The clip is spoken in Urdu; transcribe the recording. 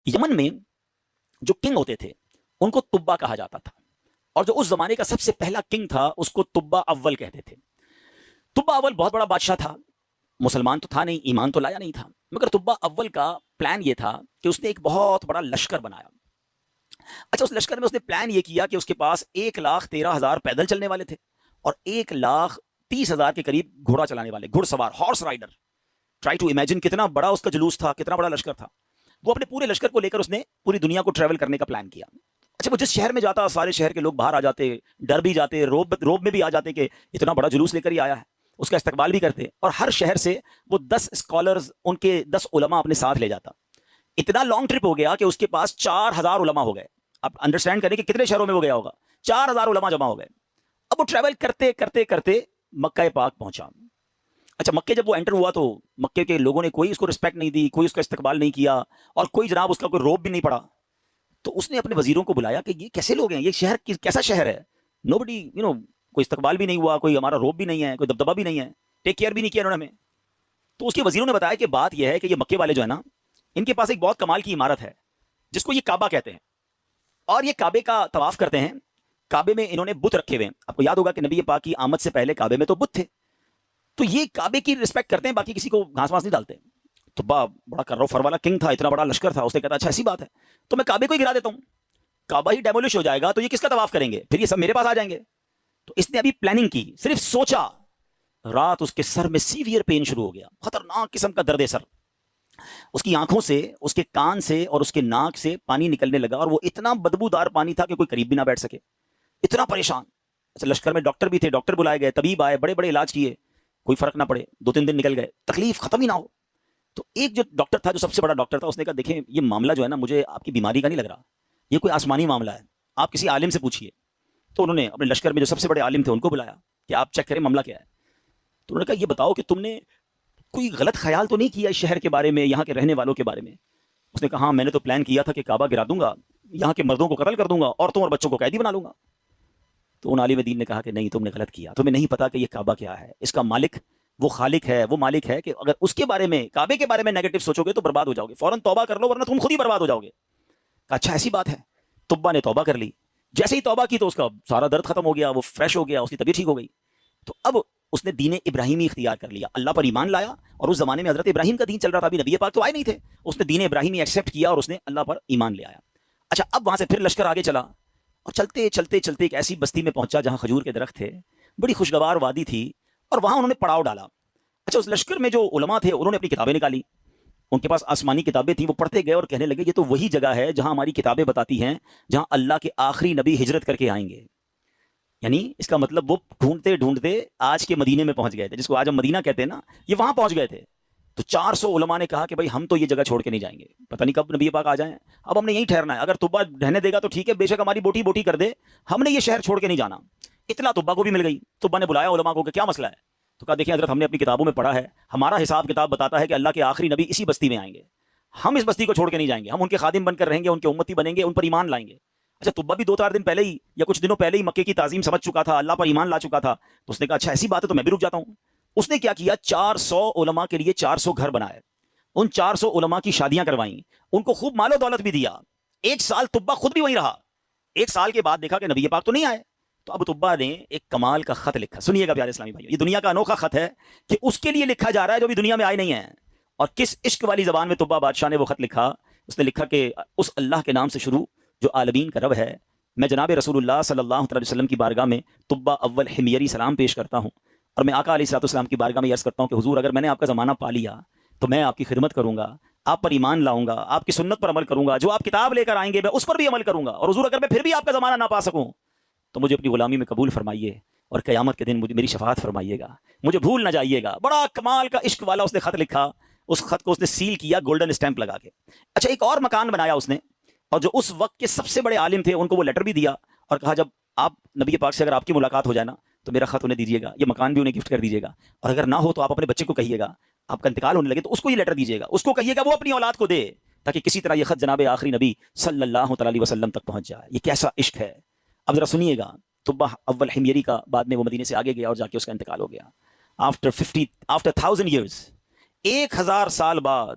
یمن میں جو کنگ ہوتے تھے ان کو طبا کہا جاتا تھا، اور جو اس زمانے کا سب سے پہلا کنگ تھا اس کو طبا اول کہتے تھے۔ طبا اول بہت بڑا بادشاہ تھا، مسلمان تو تھا نہیں، ایمان تو لایا نہیں تھا، مگر طبا اول کا پلان یہ تھا کہ اس نے ایک بہت بڑا لشکر بنایا۔ اچھا، اس لشکر میں اس نے پلان یہ کیا کہ اس کے پاس 1,13,000 پیدل چلنے والے تھے اور 1,30,000 کے قریب گھوڑا چلانے والے، گھڑ سوار، horse rider. Try to imagine کتنا بڑا اس کا جلوس تھا، کتنا بڑا لشکر تھا۔ وہ اپنے پورے لشکر کو لے کر اس نے پوری دنیا کو ٹریول کرنے کا پلان کیا۔ اچھا، وہ جس شہر میں جاتا سارے شہر کے لوگ باہر آ جاتے، ڈر بھی جاتے، روب میں بھی آ جاتے کہ اتنا بڑا جلوس لے کر ہی آیا ہے، اس کا استقبال بھی کرتے، اور ہر شہر سے وہ 10 اسکالرز، ان کے 10 علماء اپنے ساتھ لے جاتا۔ اتنا لانگ ٹرپ ہو گیا کہ اس کے پاس 4,000 علماء ہو گئے۔ اب انڈرسٹینڈ کریں کہ کتنے شہروں میں وہ گیا ہوگا، 4,000 علماء جمع ہو گئے۔ اب وہ ٹریول کرتے کرتے کرتے مکہ پاک پہنچا۔ اچھا، مکے جب وہ انٹر ہوا تو مکے کے لوگوں نے کوئی اس کو رسپیکٹ نہیں دی، کوئی اس کا استقبال نہیں کیا، اور کوئی جناب اس کا کوئی روب بھی نہیں پڑا۔ تو اس نے اپنے وزیروں کو بلایا کہ یہ کیسے لوگ ہیں، یہ شہر کیسا شہر ہے، نو بڈی کوئی استقبال بھی نہیں ہوا، کوئی ہمارا روب بھی نہیں ہے، کوئی دبدبہ بھی نہیں ہے، ٹیک کیئر بھی نہیں کیا انہوں نے ہمیں۔ تو اس کے وزیروں نے بتایا کہ بات یہ ہے کہ یہ مکے والے جو ہے نا، ان کے پاس ایک بہت کمال کی عمارت ہے جس کو یہ کعبہ کہتے ہیں، اور یہ کعبے کا طواف کرتے ہیں۔ کعبے میں انہوں نے بت رکھے ہوئے ہیں، آپ کو یاد ہوگا کہ نبی پاک کی آمد سے پہلے کعبے میں تو بت تھے، تو یہ کعبے کی رسپیکٹ کرتے ہیں، باقی کسی کو گھاس واس نہیں ڈالتے۔ تو بڑا کرو فر والا کنگ تھا، اتنا بڑا لشکر تھا، اس نے کہا اچھا ایسی بات ہے تو میں کعبے کو ہی گرا دیتا ہوں، کعبہ ہی ڈیمولش ہو جائے گا تو یہ کس کا طواف کریں گے، پھر یہ سب میرے پاس آ جائیں گے۔ تو اس نے ابھی پلاننگ کی، صرف سوچا، رات اس کے سر میں سیویئر پین شروع ہو گیا، خطرناک قسم کا درد سر۔ اس کی آنکھوں سے، اس کے کان سے اور اس کے ناک سے پانی نکلنے لگا، اور وہ اتنا بدبودار پانی تھا کہ کوئی قریب بھی نہ بیٹھ سکے، اتنا پریشان۔ اچھا، لشکر میں ڈاکٹر بھی تھے، ڈاکٹر بلائے گئے، طبیب آئے، بڑے بڑے علاج کیے، کوئی فرق نہ پڑے، 2-3 دن نکل گئے، تکلیف ختم ہی نہ ہو۔ تو ایک جو ڈاکٹر تھا، جو سب سے بڑا ڈاکٹر تھا، اس نے کہا دیکھیں یہ معاملہ جو ہے نا، مجھے آپ کی بیماری کا نہیں لگ رہا، یہ کوئی آسمانی معاملہ ہے، آپ کسی عالم سے پوچھیے۔ تو انہوں نے اپنے لشکر میں جو سب سے بڑے عالم تھے ان کو بلایا کہ آپ چیک کریں معاملہ کیا ہے۔ تو انہوں نے کہا یہ بتاؤ کہ تم نے کوئی غلط خیال تو نہیں کیا اس شہر کے بارے میں، یہاں کے رہنے والوں کے بارے میں؟ اس نے کہا ہاں، میں نے تو پلان کیا تھا کہ کعبہ گرا دوں گا، یہاں کے مردوں کو قتل کر دوں گا، عورتوں اور بچوں کو قیدی بنا لوں گا۔ تو ان عالم دین نے کہا کہ نہیں، تم نے غلط کیا، تمہیں نہیں پتا کہ یہ کعبہ کیا ہے، اس کا مالک وہ خالق ہے، وہ مالک ہے کہ اگر اس کے بارے میں، کعبے کے بارے میں نیگیٹو سوچو گے تو برباد ہو جاؤ گے، فوراً توبہ کر لو ورنہ تم خود ہی برباد ہو جاؤ گے۔ کہا اچھا ایسی بات ہے۔ طبا نے توبہ کر لی، جیسے ہی توبہ کی تو اس کا سارا درد ختم ہو گیا، وہ فریش ہو گیا، اس کی طبیعت ٹھیک ہو گئی۔ تو اب اس نے دین ابراہیمی اختیار کر لیا، اللہ پر ایمان لایا، اور اس زمانے میں حضرت ابراہیم کا دین چل رہا تھا، ابھی نبی پاک تو آئے نہیں تھے، اس نے دین ابراہیمی ایکسیپٹ کیا اور اس نے اللہ پر ایمان لے آیا۔ اچھا، اب وہاں سے پھر لشکر آگے چلا، اور چلتے چلتے چلتے ایک ایسی بستی میں پہنچا جہاں کھجور کے درخت تھے، بڑی خوشگوار وادی تھی، اور وہاں انہوں نے پڑاؤ ڈالا۔ اچھا، اس لشکر میں جو علماء تھے انہوں نے اپنی کتابیں نکالی، ان کے پاس آسمانی کتابیں تھیں، وہ پڑھتے گئے اور کہنے لگے یہ تو وہی جگہ ہے جہاں ہماری کتابیں بتاتی ہیں جہاں اللہ کے آخری نبی ہجرت کر کے آئیں گے۔ یعنی اس کا مطلب وہ ڈھونڈتے ڈھونڈتے آج کے مدینے میں پہنچ گئے تھے، جس کو آج ہم مدینہ کہتے ہیں نا، یہ وہاں پہنچ گئے تھے۔ تو 400 علماء نے کہا کہ بھائی ہم تو یہ جگہ چھوڑ کے نہیں جائیں گے، پتہ نہیں کب نبی پاک آ جائیں، اب ہم نے یہیں ٹھہرنا ہے، اگر طبا رہنے دے گا تو ٹھیک ہے، بے شک ہماری بوٹی بوٹی کر دے، ہم نے یہ شہر چھوڑ کے نہیں جانا۔ اطلاع طبا کو بھی مل گئی، طبا نے بلایا علماء کو کہ کیا مسئلہ ہے؟ تو کہا دیکھیں حضرت، ہم نے اپنی کتابوں میں پڑھا ہے، ہمارا حساب کتاب بتاتا ہے کہ اللہ کے آخری نبی اسی بستی میں آئیں گے، ہم اس بستی کو چھوڑ کے نہیں جائیں گے، ہم ان کے خادم بن کر رہیں گے، ان کے امتی بنیں گے، ان پر ایمان لائیں گے۔ اچھا، طبا بھی 2-4 دن پہلے ہی یا کچھ دنوں پہلے ہی مکے کی تعظیم سمجھ چکا تھا، اللہ پر ایمان لا چکا تھا، تو اس نے کہا اچھا ایسی بات ہے تو میں بھی رک جاتا ہوں۔ اس نے کیا کیا، 400 علماء کے لیے 400 گھر بنائے، ان 400 علماء کی شادیاں کروائیں، ان کو خوب مال و دولت بھی دیا۔ 1 سال طبا خود بھی وہیں رہا، 1 سال کے بعد دیکھا کہ نبی پاک تو نہیں آئے، تو اب طبا نے ایک کمال کا خط لکھا، سنیے گا پیارے اسلامی بھائیو، یہ دنیا کا انوکھا خط ہے کہ اس کے لیے لکھا جا رہا ہے جو بھی دنیا میں آئے نہیں ہیں۔ اور کس عشق والی زبان میں طبا بادشاہ نے وہ خط لکھا، اس نے لکھا کہ اس اللہ کے نام سے شروع جو عالمین کا رب ہے، میں جناب رسول اللہ صلی اللہ علیہ وسلم کی بارگاہ میں طبا اول حمیری سلام پیش کرتا ہوں، اور میں آقا علیہ الصلوۃ والسلام کی بارگاہ میں عرض کرتا ہوں کہ حضور اگر میں نے آپ کا زمانہ پا لیا تو میں آپ کی خدمت کروں گا، آپ پر ایمان لاؤں گا، آپ کی سنت پر عمل کروں گا، جو آپ کتاب لے کر آئیں گے میں اس پر بھی عمل کروں گا، اور حضور اگر میں پھر بھی آپ کا زمانہ نہ پا سکوں تو مجھے اپنی غلامی میں قبول فرمائیے، اور قیامت کے دن مجھے میری شفاعت فرمائیے گا، مجھے بھول نہ جائیے گا۔ بڑا کمال کا عشق والا اس نے خط لکھا، اس خط کو اس نے سیل کیا گولڈن اسٹیمپ لگا کے۔ اچھا، ایک اور مکان بنایا اس نے، اور جو اس وقت کے سب سے بڑے عالم تھے ان کو وہ لیٹر بھی دیا، اور کہا جب آپ نبی پاک سے اگر آپ کی ملاقات ہو جائے نا تو میرا خط انہیں دیجیے گا، یہ مکان بھی انہیں گفٹ کر دیجیے گا، اور اگر نہ ہو تو آپ اپنے بچے کو کہیے گا، آپ کا انتقال ہونے لگے تو اس کو یہ لیٹر دیجیے گا، اس کو کہیے گا وہ اپنی اولاد کو دے، تاکہ کسی طرح یہ خط جناب آخری نبی صلی اللہ تعالی علیہ وسلم تک پہنچ جائے۔ یہ کیسا عشق ہے، اب ذرا سنیے گا۔ طبا اول حمیری کا بعد میں وہ مدینے سے آگے گیا اور جا کے اس کا انتقال ہو گیا۔ آفٹر 1000 ایئرز، 1000 سال بعد